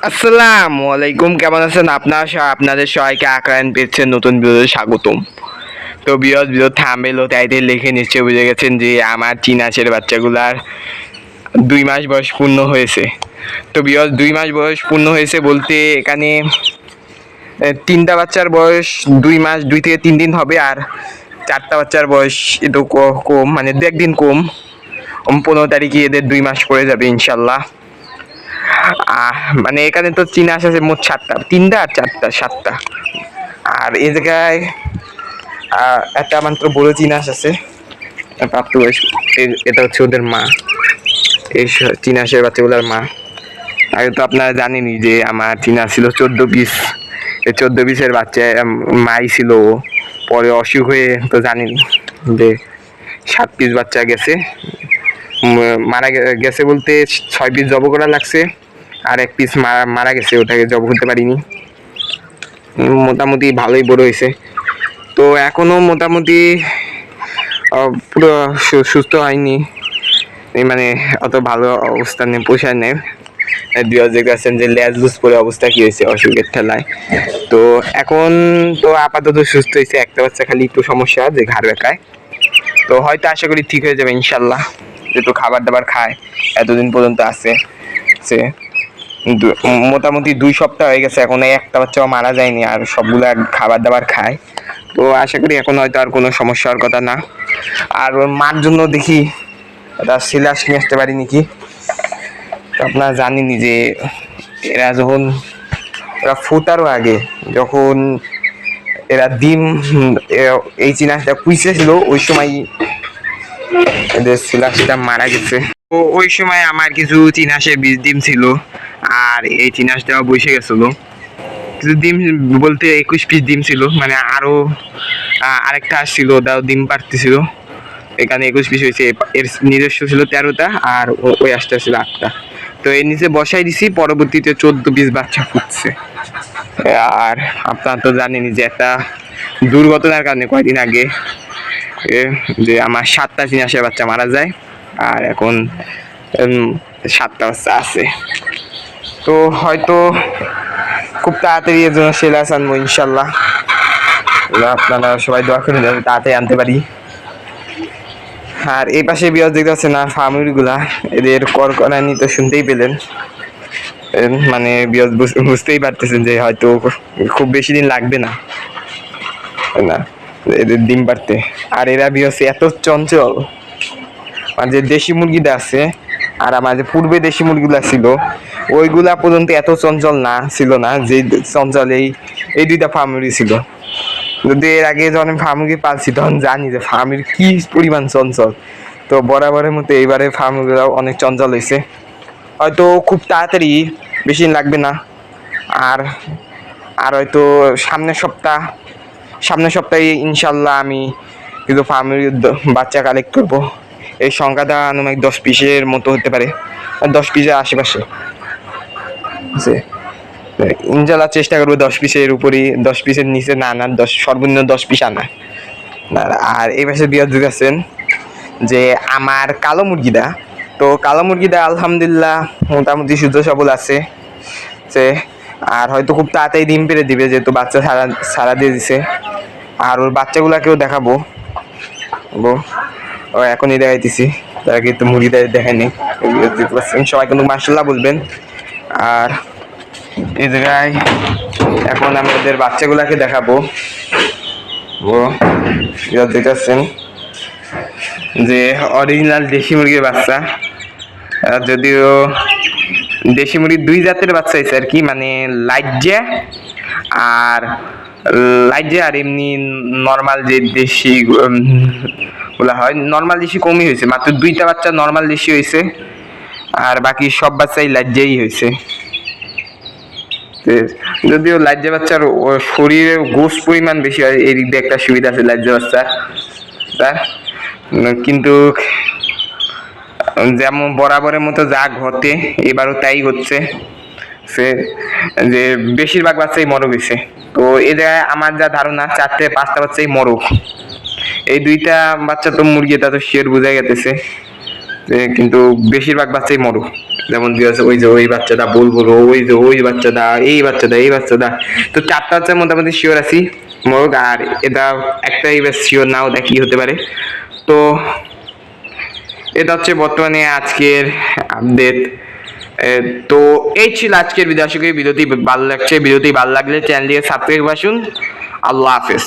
আসসালামু আলাইকুম, কেমন আছেন আপনাদের সবাইকে আকরান পেজের নতুন ভিডিওতে স্বাগতম। তো ভিডিও থাম্বনেল ও টাইটেল লিখে নিশ্চয়ই বুঝে গেছেন যে আমার চিনাচের বাচ্চাগুলার 2 মাস বয়স পূর্ণ হয়েছে। তো 2 মাস বয়স পূর্ণ হয়েছে বলতে এখানে তিনটা বাচ্চার বয়স 2 মাস 2 থেকে 3 দিন হবে, আর চারটা বাচ্চার বয়স একটু কম, মানে 1 দিন কম। 15 তারিখে এদের 2 মাস পড়ে যাবে ইনশাল্লাহ। মানে এখানে তো চীনা হাঁস আছে মোট 7টা, 3টা আর 4টা 7টা। আর এই জায়গায় একটা মাত্র বড় চীনা হাঁস আছে প্রাপ্তবয়স্ক। এটা হচ্ছে ওদের মা, এই চীনা হাঁসের বাচ্চাগুলোর মা। আগে তো আপনারা জানেনই যে আমার চীনা ছিল 14 পিস। এই 14 পিসের বাচ্চা মাই ছিল, পরে অসুখ হয়ে তো জানেনি যে 7 পিস বাচ্চা গেছে, মারা গেছে বলতে 6 পিস জব করা লাগছে, আর 1 পিস মারা গেছে, ওটাকে জব করতে পারিনি। মোটামুটি ভালোই বড় হয়েছে। তো এখনো মোটামুটি পুরো সুস্থ হয়নি, মানে অত ভালো অবস্থানে পৌঁছায় নেই। দেখতেছেন যে লেজ লুজ করে অবস্থা কি হয়েছে অসুখের ঠেলায়। তো এখন তো আপাতত সুস্থ হয়েছে, একটা বাচ্চা খালি একটু সমস্যা যে ঘাড় বেঁকায়। তো হয়তো আশা করি ঠিক হয়ে যাবে ইনশাল্লাহ, যেহেতু খাবার দাবার খায় এতদিন পর্যন্ত আছে। মোটামুটি 2 সপ্তাহ হয়ে গেছে, এখন একটা বাচ্চাও মারা যায়নি, আর সবগুলা খাবার দাবার খায়। তো আশা করি এখন হয়তো আর কোনো সমস্যা হওয়ার কথা না। আর ওর মার জন্য দেখি একটা সিলাস নিয়ে আসতে পারি নাকি। আপনারা জানেনই যে এরা যখন ফোটারও আগে যখন এরা ডিম এই চিনাসটা কুইসেছিল, ওই সময় এদের সিলাসটা মারা গেছে। তো ওই সময় আমার কিছু চিনাসের বীজ ডিম ছিল, আর এই চিনাসটাও বসে গেছিল। কিছু ডিম বলতে 21 পিস ডিম ছিল, মানে আরো আরেকটা আসছিল, ওটাও ডিম পারতেছিল। এখানে 21 পিস হয়েছে, এর নিজস্ব ছিল 13টা, আর ওই আসটা ছিল 8টা। তো এর নিচে বসাই দিছি, পরবর্তীতে 14 পিস বাচ্চা ফুটছে। আর আপনারা তো জানেনই যে একটা দুর্ঘটনার কারণে কয়দিন আগে যে আমার 7টা চিনাসের বাচ্চা মারা যায়, আর এখন 7টা বাচ্চা আছে। তো হয়তো খুব তাড়াতাড়ি এর জন্য সেলাস আনবো ইনশাল্লাহ। আপনারা সবাই দোয়া করে যাবে তাড়াতাড়ি আনতে পারি। আর এই পাশে বিয়ার দেখতে পাচ্ছেন না ফার্মগুলা, এদের করকরানি তো শুনতেই পেলেন। মানে বিয়ার বুঝতেই পারতেছেন যে হয়তো খুব বেশি দিন লাগবে না না এদের ডিম পারতে। আর এরা বিয়ার এত চঞ্চল, আর যে দেশি মুরগিটা আছে আর আমার যে পূর্বে দেশি মুরগিগুলা ছিল, ওইগুলা পর্যন্ত এত চঞ্চল না ছিল না যে চঞ্চল এই 2টা ফার্মেরই ছিল। যদি এর আগে যখন আমি ফার্মুরগি পালছি তখন জানি যে ফার্মের কি পরিমাণ চঞ্চল। তো বরাবরের মতো এইবারে ফার্মগুলোও অনেক চঞ্চল হয়েছে, হয়তো খুব তাড়াতাড়ি, বেশি দিন লাগবে না। আর আর হয়তো সামনের সপ্তাহে ইনশাল্লাহ আমি কিন্তু ফার্মের বাচ্চা কালেক্ট করবো। এই সংখ্যাটা আনুমানিক 10 পিসের মতো হতে পারে, 10 পিসের আশেপাশে। ইনশাল্লাহ চেষ্টা করবো 10 পিসের উপরই, 10 পিসের নিচে না আনার, সর্বনিম্ন 10 পিস আনা। আর এই পাশে বিয়ার দিতেছেন যে আমার কালো মুরগিটা, তো কালো মুরগিটা আলহামদুলিল্লাহ মোটামুটি সুস্থ সবল আছে। আর হয়তো খুব তাড়াতাড়ি ডিম পেড়ে দিবে, যেহেতু বাচ্চা সারা দিয়ে দিছে। আর ওর বাচ্চাগুলাকেও দেখাবো, ও এখনই দেখাইতেছি, তার আগে তো মুরগিটা দেখায়নি। সবাই কিন্তু মাশাআল্লাহ বলবেন। আর এই জায়গায় এখন আমি ওদের বাচ্চাগুলাকে দেখাবো। ও দেখতেছেন যে অরিজিনাল দেশি মুরগির বাচ্চা, যদিও দেশি মুরগির 2 জাতের বাচ্চা হয়েছে আর কি, মানে লাইটজা আর এমনি নর্মাল যে দেশি গুলা হয়, নর্মাল দেশি কমই হয়েছে, মাত্র 2টা বাচ্চা নর্মাল দেশি হয়েছে, আর বাকি সব বাচ্চাই লাইটজাই হয়েছে। যদিও লাইটজা বাচ্চার শরীরে গোস্ত পরিমাণ বেশি হয়, এই দিক দিয়ে একটা সুবিধা আছে লাইটজা বাচ্চা, কিন্তু যেমন বরাবরের মতো যা ঘটে এবারও তাই হচ্ছে, যে বেশিরভাগ বাচ্চাই মরক হয়েছে। তো এ জায়গায় আমার যা ধারণা 4 থেকে 5টা বাচ্চাই মরক। এই 2টা বাচ্চা তো মুরগি, তা তো শিওর বোঝা গেছে। কিন্তু বেশিরভাগ বাচ্চাই মরু, যেমন দিয়ে আছে ওই যে ওই বাচ্চাটা বলবো, ওই যে ওই বাচ্চাটা, এই বাচ্চাটা, এই বাচ্চাটা। তো 4টা বাচ্চা মোটামুটি শিওর আছি মরুক, আর এটা একটাই এবার শিওর নাও দেখি হতে পারে। তো এটা হচ্ছে বর্তমানে আজকের আপডেট। তো এই ছিল আজকের ভিডিও। আশা করি ভিডিওটি ভালো লাগছে। ভিডিওটি ভালো লাগলে চ্যানেলটিকে সাবস্ক্রাইব আসুন। আল্লাহ হাফেজ।